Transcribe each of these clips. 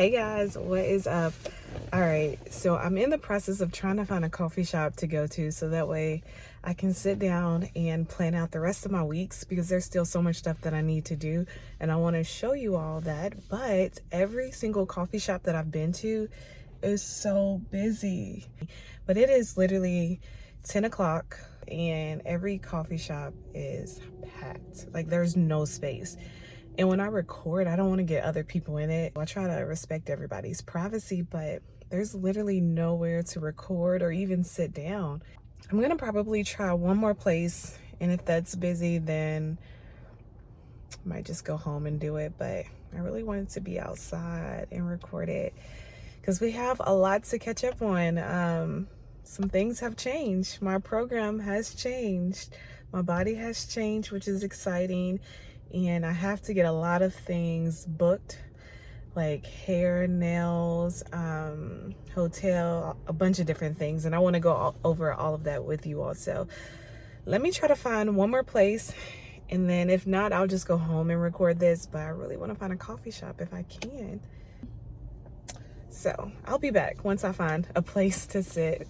Hey guys, what is up? All right, so I'm in the process of trying to find a coffee shop to go to so that way I can sit down and plan out the rest of my weeks, because there's still so much stuff that I need to do and I want to show you all that. But every single coffee shop that I've been to is so busy. But it is literally 10 o'clock and every coffee shop is packed. Like, there's no space. And when I record, I don't want to get other people in it. I try to respect everybody's privacy, but there's literally nowhere to record or even sit down. I'm going to probably try one more place, and if that's busy, then I might just go home and do it. But I really wanted to be outside and record it because we have a lot to catch up on. Some things have changed. My program has changed. My body has changed, which is exciting. And I have to get a lot of things booked, like hair, nails, hotel, a bunch of different things. And I want to go over all of that with you also. Let me try to find one more place. And then if not, I'll just go home and record this. But I really want to find a coffee shop if I can. So I'll be back once I find a place to sit.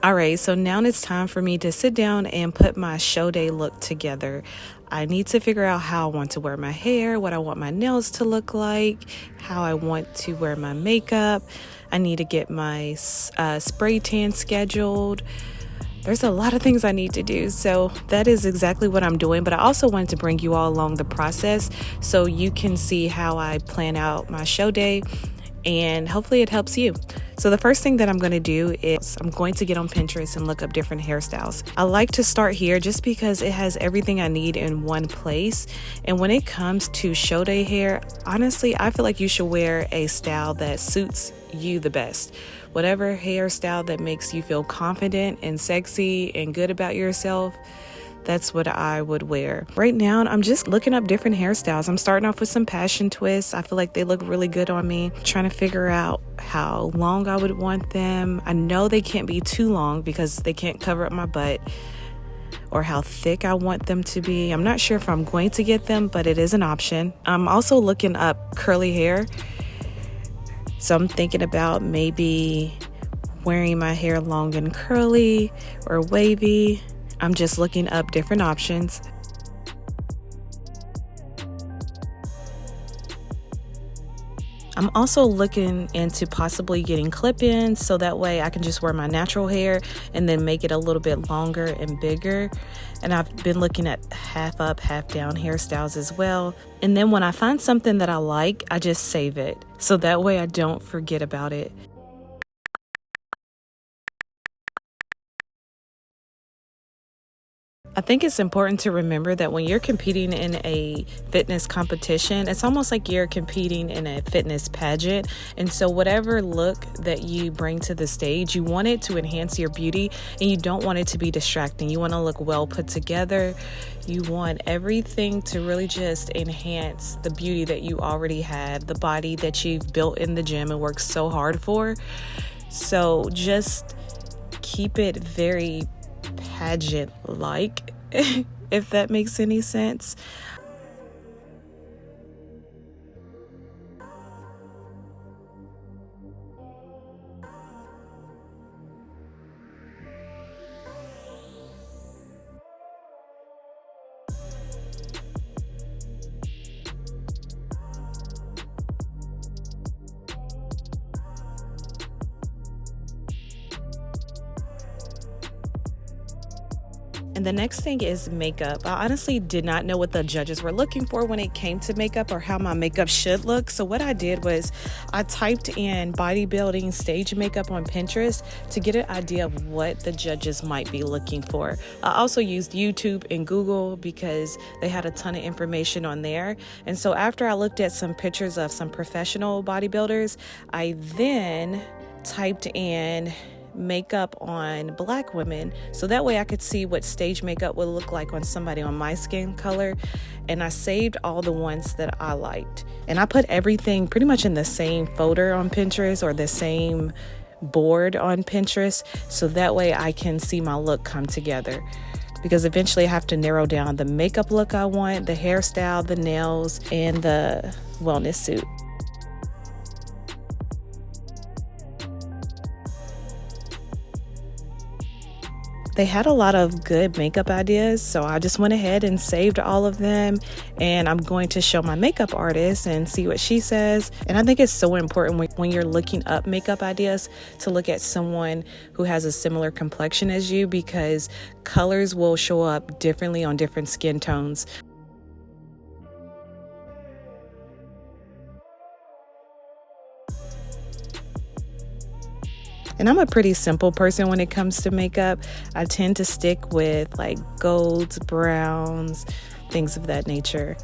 All right, so now it's time for me to sit down and put my show day look together. I need to figure out how I want to wear my hair, what I want my nails to look like, how I want to wear my makeup. I need to get my spray tan scheduled. There's a lot of things I need to do, so that is exactly what I'm doing. But I also wanted to bring you all along the process so you can see how I plan out my show day, and hopefully it helps you. So the first thing that I'm going to do is I'm going to get on Pinterest and look up different hairstyles. I like to start here just because it has everything I need in one place. And when it comes to show day hair, honestly, I feel like you should wear a style that suits you the best. Whatever hairstyle that makes you feel confident and sexy and good about yourself, that's what I would wear. Right now, I'm just looking up different hairstyles. I'm starting off with some passion twists. I feel like they look really good on me. Trying to figure out how long I would want them. I know they can't be too long because they can't cover up my butt, or how thick I want them to be. I'm not sure if I'm going to get them, but it is an option. I'm also looking up curly hair. So I'm thinking about maybe wearing my hair long and curly or wavy. I'm just looking up different options. I'm also looking into possibly getting clip-ins so that way I can just wear my natural hair and then make it a little bit longer and bigger. And I've been looking at half up, half down hairstyles as well. And then when I find something that I like, I just save it so that way I don't forget about it. I think it's important to remember that when you're competing in a fitness competition, it's almost like you're competing in a fitness pageant. And so whatever look that you bring to the stage, you want it to enhance your beauty and you don't want it to be distracting. You want to look well put together. You want everything to really just enhance the beauty that you already have, the body that you've built in the gym and worked so hard for. So just keep it very pageant-like, if that makes any sense. And the next thing is makeup. I honestly did not know what the judges were looking for when it came to makeup or how my makeup should look. So what I did was I typed in bodybuilding stage makeup on Pinterest to get an idea of what the judges might be looking for. I also used YouTube and Google because they had a ton of information on there. And so after I looked at some pictures of some professional bodybuilders, I then typed in makeup on Black women, so that way I could see what stage makeup would look like on somebody on my skin color. And I saved all the ones that I liked, and I put everything pretty much in the same folder on Pinterest or the same board on Pinterest, so that way I can see my look come together, because eventually I have to narrow down the makeup look I want, the hairstyle, the nails, and the wellness suit. They had a lot of good makeup ideas, so I just went ahead and saved all of them, and I'm going to show my makeup artist and see what she says. And I think it's so important when you're looking up makeup ideas to look at someone who has a similar complexion as you, because colors will show up differently on different skin tones. And I'm a pretty simple person when it comes to makeup. I tend to stick with like golds, browns, things of that nature.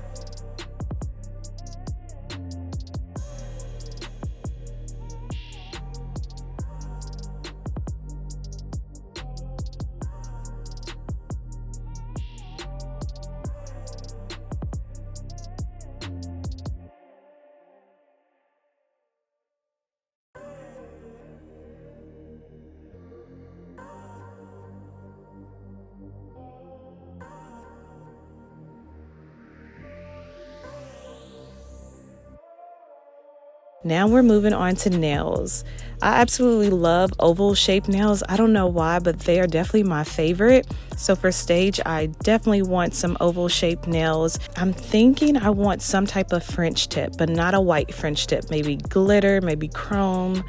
Now we're moving on to nails. I absolutely love oval shaped nails. I don't know why, but they are definitely my favorite. So for stage, I definitely want some oval shaped nails. I'm thinking I want some type of French tip, but not a white French tip. Maybe glitter, maybe chrome,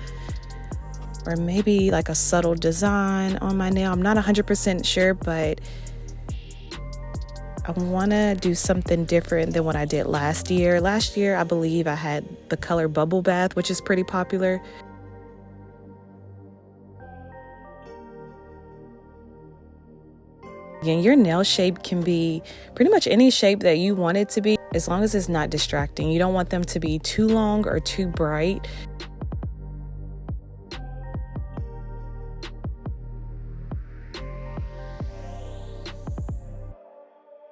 or maybe like a subtle design on my nail. I'm not 100% sure, but I want to do something different than what I did last year. Last year, I believe I had the color Bubble Bath, which is pretty popular. Again, your nail shape can be pretty much any shape that you want it to be, as long as it's not distracting. You don't want them to be too long or too bright.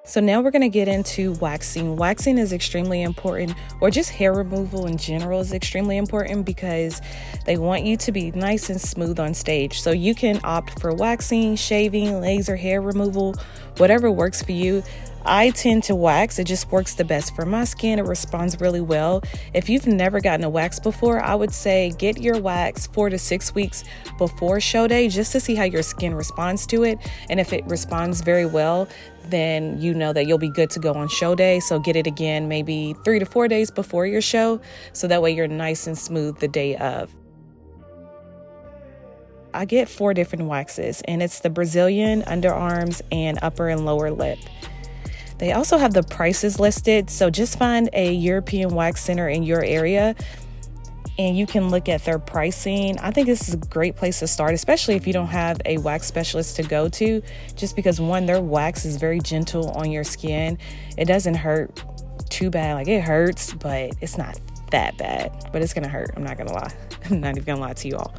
So now we're going to get into waxing. Waxing is extremely important, or just hair removal in general is extremely important, because they want you to be nice and smooth on stage. So you can opt for waxing, shaving, laser hair removal, whatever works for you. I tend to wax. It just works the best for my skin. It responds really well. If you've never gotten a wax before, I would say get your wax 4 to 6 weeks before show day, just to see how your skin responds to it. And if it responds very well, then you know that you'll be good to go on show day. So get it again maybe 3 to 4 days before your show, so that way you're nice and smooth the day of. I get 4 different waxes, and it's the Brazilian, underarms, and upper and lower lip. They also have the prices listed, so just find a European wax center in your area and you can look at their pricing. I think this is a great place to start, especially if you don't have a wax specialist to go to, just because one, their wax is very gentle on your skin. It doesn't hurt too bad. Like, it hurts, but it's not that bad, but it's gonna hurt. I'm not gonna lie. I'm not even gonna lie to you all.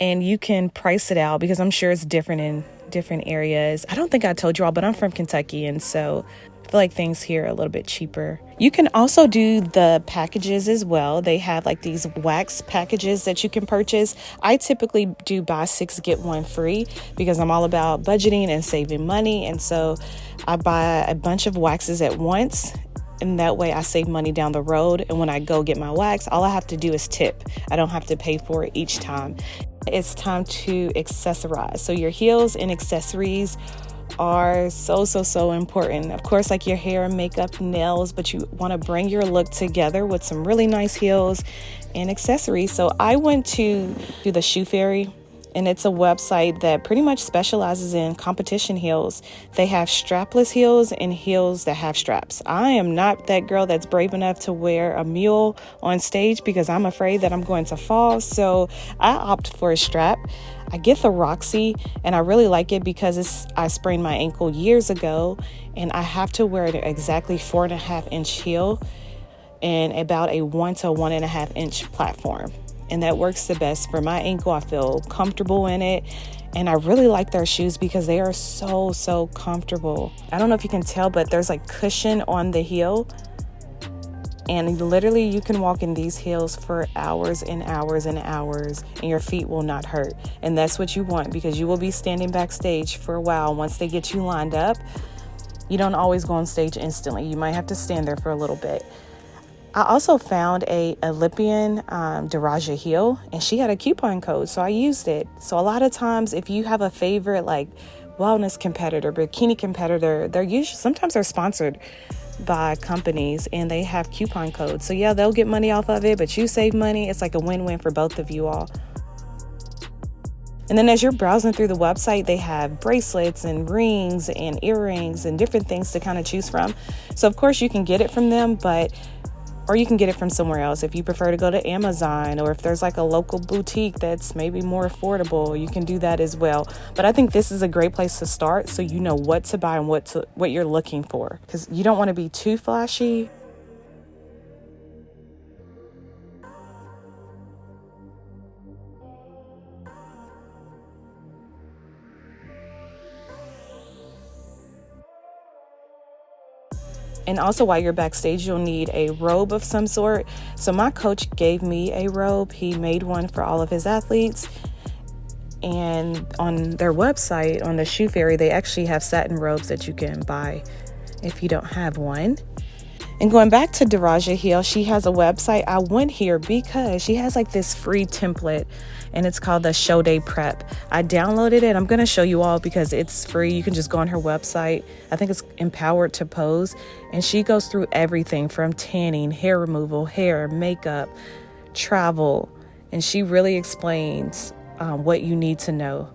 And you can price it out, because I'm sure it's different in different areas. I don't think I told you all, but I'm from Kentucky, and so I feel like things here are a little bit cheaper. You can also do the packages as well. They have like these wax packages that you can purchase. I typically do buy 6, get 1 free, because I'm all about budgeting and saving money. And so I buy a bunch of waxes at once, and that way I save money down the road. And when I go get my wax, all I have to do is tip. I don't have to pay for it each time. It's time to accessorize. So your heels and accessories are so important. Of course, like your hair, makeup, nails, but you want to bring your look together with some really nice heels and accessories. So I went to the Shoe Fairy and it's a website that pretty much specializes in competition heels. They have strapless heels and heels that have straps. I am not that girl that's brave enough to wear a mule on stage because I'm afraid that I'm going to fall, so I opt for a strap. I get the Roxy, and I really like it because I sprained my ankle years ago, and I have to wear an exactly 4.5-inch heel and about a 1 to 1.5-inch platform. And that works the best for my ankle. I feel comfortable in it. And I really like their shoes because they are so comfortable. I don't know if you can tell, but there's like cushion on the heel. And literally you can walk in these heels for hours and hours and hours, and your feet will not hurt. And that's what you want, because you will be standing backstage for a while. Once they get you lined up, you don't always go on stage instantly. You might have to stand there for a little bit. I also found a Olympian Daraja heel, and she had a coupon code, so I used it. So a lot of times, if you have a favorite like wellness competitor, bikini competitor, sometimes they're sponsored by companies and they have coupon codes. So yeah, they'll get money off of it, but you save money. It's like a win-win for both of you all. And then as you're browsing through the website, they have bracelets and rings and earrings and different things to kind of choose from. So of course you can get it from them, or you can get it from somewhere else. If you prefer to go to Amazon, or if there's like a local boutique that's maybe more affordable, you can do that as well. But I think this is a great place to start, so you know what to buy and what you're looking for, because you don't want to be too flashy. And also while you're backstage, you'll need a robe of some sort. So my coach gave me a robe. He made one for all of his athletes. And on their website, on the Shoe Fairy, they actually have satin robes that you can buy if you don't have one. And going back to Daraja heel, she has a website. I went here because she has like this free template, and it's called the Show Day Prep. I downloaded it. I'm going to show you all because it's free. You can just go on her website. I think it's Empowered to Pose. And she goes through everything from tanning, hair removal, hair, makeup, travel. And she really explains what you need to know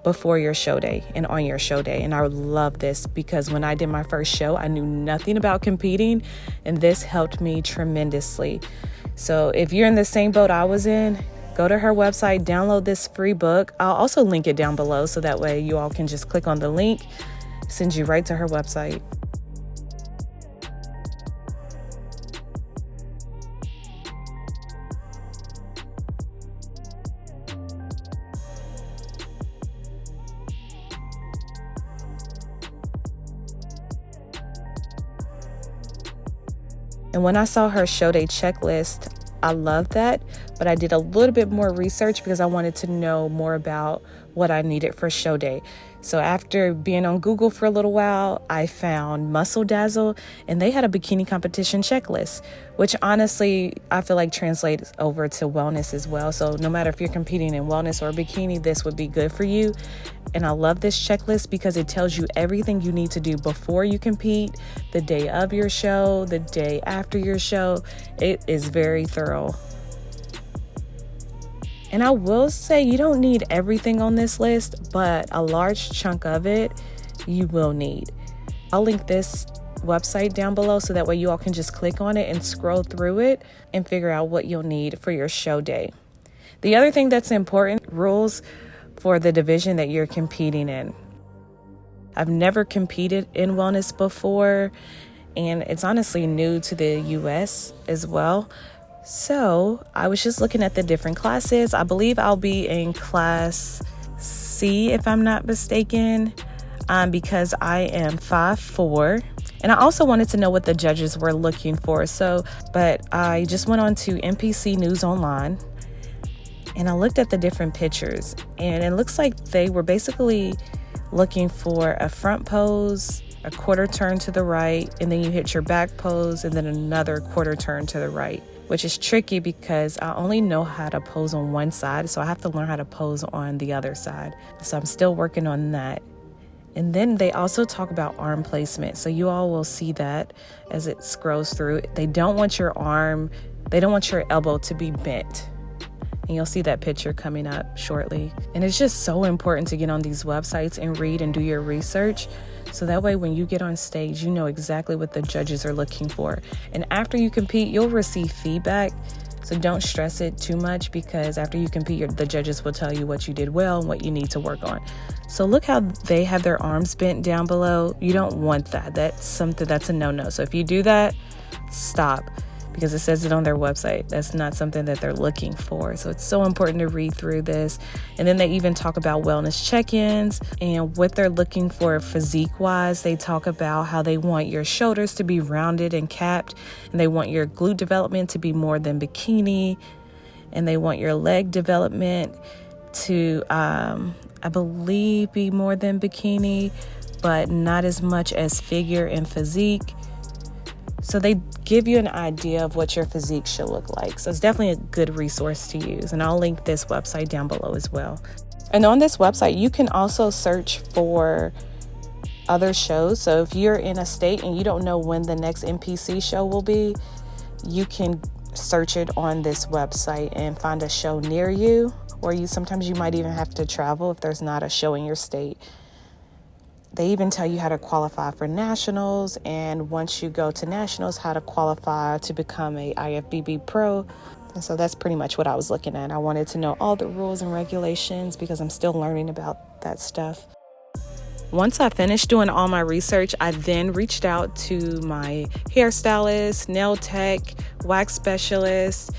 before your show day and on your show day. And I love this because when I did my first show, I knew nothing about competing, and this helped me tremendously. So if you're in the same boat I was in, go to her website, download this free book. I'll also link it down below so that way you all can just click on the link, send you right to her website. And when I saw her show day checklist, I love that, but I did a little bit more research because I wanted to know more about what I needed for show day. So after being on Google for a little while, I found Muscle Dazzle, and they had a bikini competition checklist, which honestly, I feel like translates over to wellness as well. So no matter if you're competing in wellness or bikini, this would be good for you. And I love this checklist because it tells you everything you need to do before you compete, the day of your show, the day after your show. It is very thorough. And I will say you don't need everything on this list, but a large chunk of it you will need. I'll link this website down below so that way you all can just click on it and scroll through it and figure out what you'll need for your show day. The other thing that's important, rules for the division that you're competing in. I've never competed in wellness before, and it's honestly new to the US as well. So I was just looking at the different classes. I believe I'll be in class C, if I'm not mistaken, because I am 5'4". And I also wanted to know what the judges were looking for. But I just went on to NPC News Online, and I looked at the different pictures, and it looks like they were basically looking for a front pose, a quarter turn to the right, and then you hit your back pose, and then another quarter turn to the right, which is tricky because I only know how to pose on one side, so I have to learn how to pose on the other side. So I'm still working on that. And then they also talk about arm placement, so you all will see that as it scrolls through. They don't want your elbow to be bent. And you'll see that picture coming up shortly. And it's just so important to get on these websites and read and do your research. So that way, when you get on stage, you know exactly what the judges are looking for. And after you compete, you'll receive feedback. So don't stress it too much, because after you compete, the judges will tell you what you did well and what you need to work on. So look how they have their arms bent down below. You don't want that. That's a no-no. So if you do that, stop, because it says it on their website. That's not something that they're looking for. So it's so important to read through this. And then they even talk about wellness check-ins and what they're looking for physique-wise. They talk about how they want your shoulders to be rounded and capped, and they want your glute development to be more than bikini, and they want your leg development to, I believe, be more than bikini, but not as much as figure and physique. So they give you an idea of what your physique should look like. So it's definitely a good resource to use. And I'll link this website down below as well. And on this website, you can also search for other shows. So if you're in a state and you don't know when the next NPC show will be, you can search it on this website and find a show near you. Or sometimes you might even have to travel if there's not a show in your state. They even tell you how to qualify for nationals, and once you go to nationals, how to qualify to become a IFBB pro. And so that's pretty much what I was looking at. I wanted to know all the rules and regulations because I'm still learning about that stuff. Once I finished doing all my research, I then reached out to my hairstylist, nail tech, wax specialist,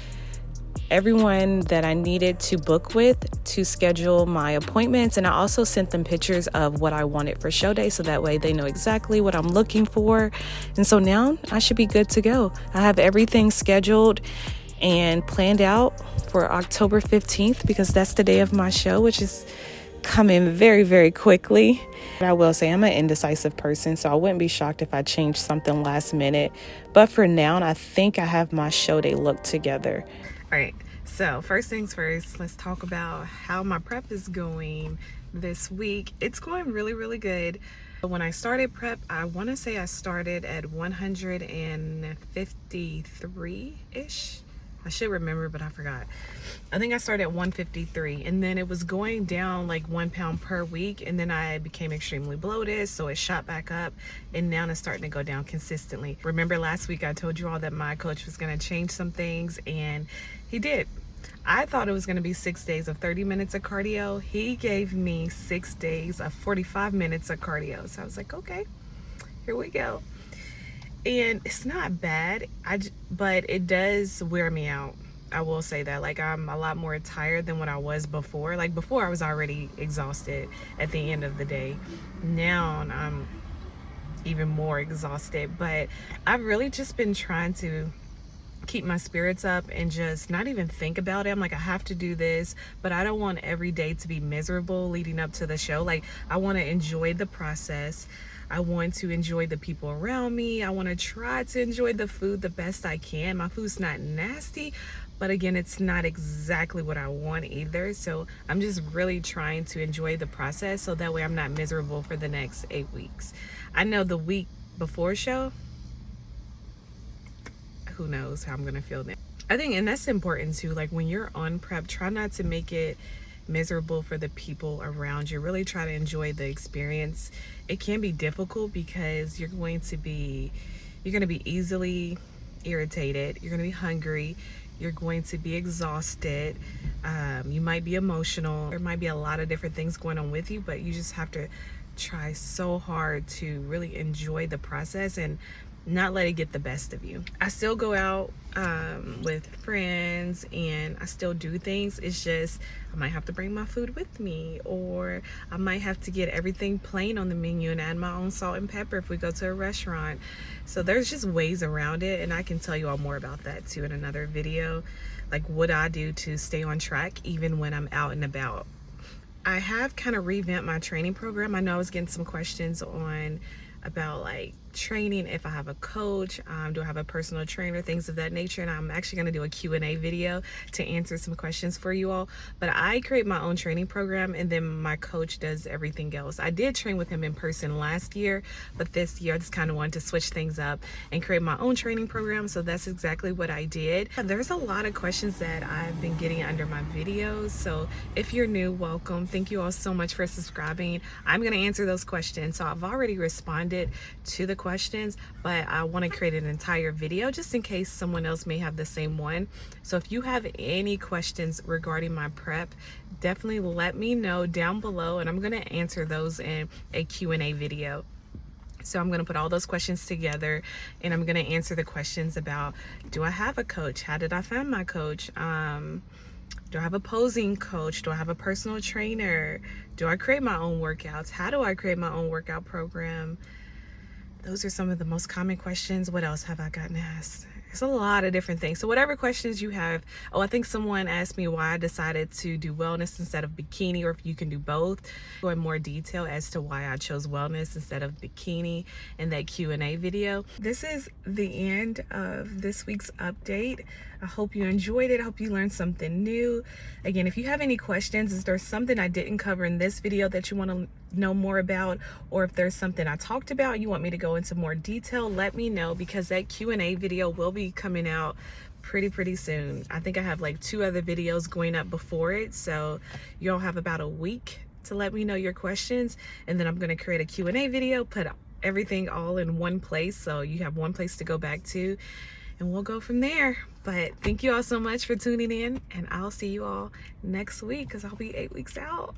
everyone that I needed to book with to schedule my appointments. And I also sent them pictures of what I wanted for show day, so that way they know exactly what I'm looking for. And so now I should be good to go. I have everything scheduled and planned out for October 15th, because that's the day of my show, which is coming very, very quickly. But I will say I'm an indecisive person, so I wouldn't be shocked if I changed something last minute. But for now, I think I have my show day look together. All right, so first things first, let's talk about how my prep is going this week. It's going really, really good. When I started prep, I want to say I started at 153-ish. I should remember, but I forgot. I think I started at 153, and then it was going down like 1 pound per week, and then I became extremely bloated, so it shot back up, and now it's starting to go down consistently. Remember last week I told you all that my coach was going to change some things, and he did. I thought it was going to be 6 days of 30 minutes of cardio. He gave me 6 days of 45 minutes of cardio. So I was like, okay, here we go. And it's not bad, but it does wear me out. I will say that. Like, I'm a lot more tired than what I was before. Like, before I was already exhausted at the end of the day. Now I'm even more exhausted. But I've really just been trying to keep my spirits up and just not even think about it. I'm like, I have to do this, but I don't want every day to be miserable leading up to the show. Like, I want to enjoy the process. I want to enjoy the people around me. I want to try to enjoy the food the best I can. My food's not nasty, but again, it's not exactly what I want either. So I'm just really trying to enjoy the process, so that way I'm not miserable for the next 8 weeks. I know the week before show, who knows how I'm gonna feel then. I think, and that's important too, like when you're on prep, try not to make it miserable for the people around you. Really try to enjoy the experience. It can be difficult because you're going to be easily irritated, you're going to be hungry, you're going to be exhausted, you might be emotional, there might be a lot of different things going on with you, but you just have to try so hard to really enjoy the process and not let it get the best of you. I still go out with friends and I still do things. It's just I might have to bring my food with me, or I might have to get everything plain on the menu and add my own salt and pepper if we go to a restaurant. So there's just ways around it, and I can tell you all more about that too in another video, like what I do to stay on track even when I'm out and about. I have kind of revamped my training program. I know I was getting some questions on about like training, if I have a coach, do I have a personal trainer, things of that nature. And I'm actually going to do a Q&A video to answer some questions for you all. But I create my own training program, and then my coach does everything else. I did train with him in person last year, but this year I just kind of wanted to switch things up and create my own training program. So that's exactly what I did. There's a lot of questions that I've been getting under my videos. So if you're new, welcome. Thank you all so much for subscribing. I'm going to answer those questions. So I've already responded to the questions, but I want to create an entire video just in case someone else may have the same one. So if you have any questions regarding my prep, definitely let me know down below, and I'm going to answer those in a Q&A video. So I'm going to put all those questions together, and I'm going to answer the questions about, do I have a coach? How did I find my coach? Do I have a posing coach? Do I have a personal trainer? Do I create my own workouts? How do I create my own workout program? Those are some of the most common questions. What else have I gotten asked? There's a lot of different things. So whatever questions you have. Oh, I think someone asked me why I decided to do wellness instead of bikini, or if you can do both. Go in more detail as to why I chose wellness instead of bikini in that Q&A video. This is the end of this week's update. I hope you enjoyed it. I hope you learned something new. Again, if you have any questions, is there something I didn't cover in this video that you want to know more about, or if there's something I talked about and you want me to go into more detail, let me know, because that Q&A video will be coming out pretty soon. I think I have like 2 other videos going up before it, so you'll have about a week to let me know your questions, and then I'm going to create a Q&A video, put everything all in one place so you have one place to go back to, and we'll go from there. But thank you all so much for tuning in, and I'll see you all next week because I'll be 8 weeks out.